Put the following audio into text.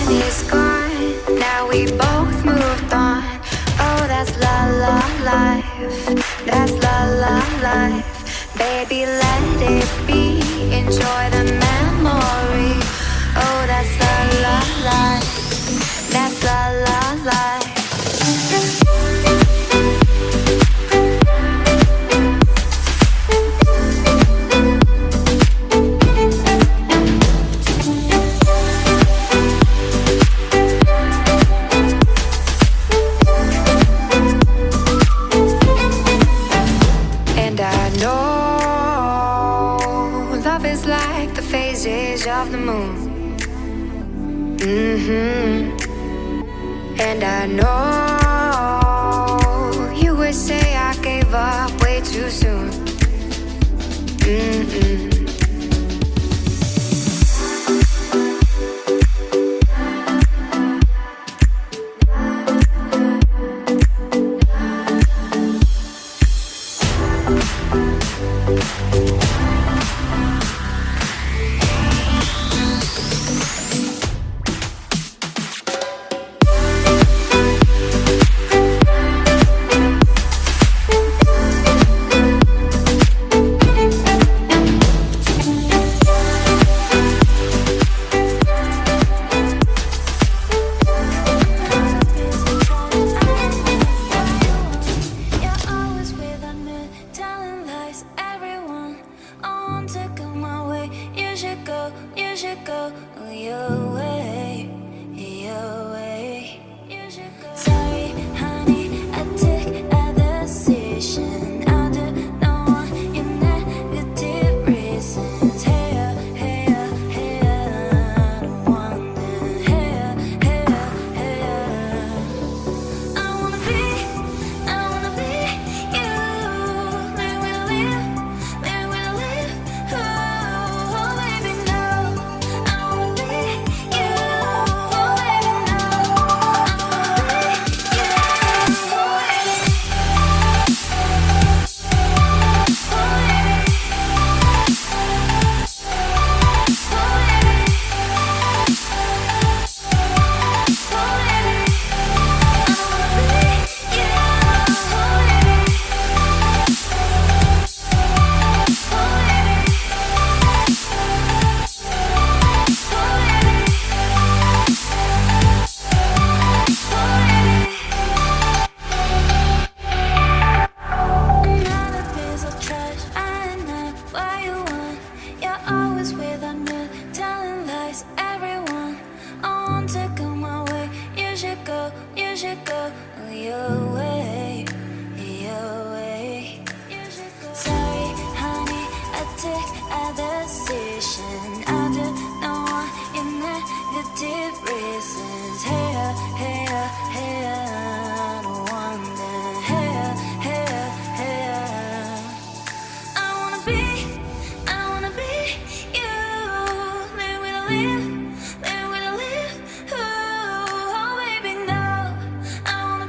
is gone, now we both moved on. Oh, that's la la life, that's la la life. Baby, let it be, enjoy the memory. Oh, that's la la life, that's la la life. Of the moon. And I know you would say I gave up way too soon. You should go your way.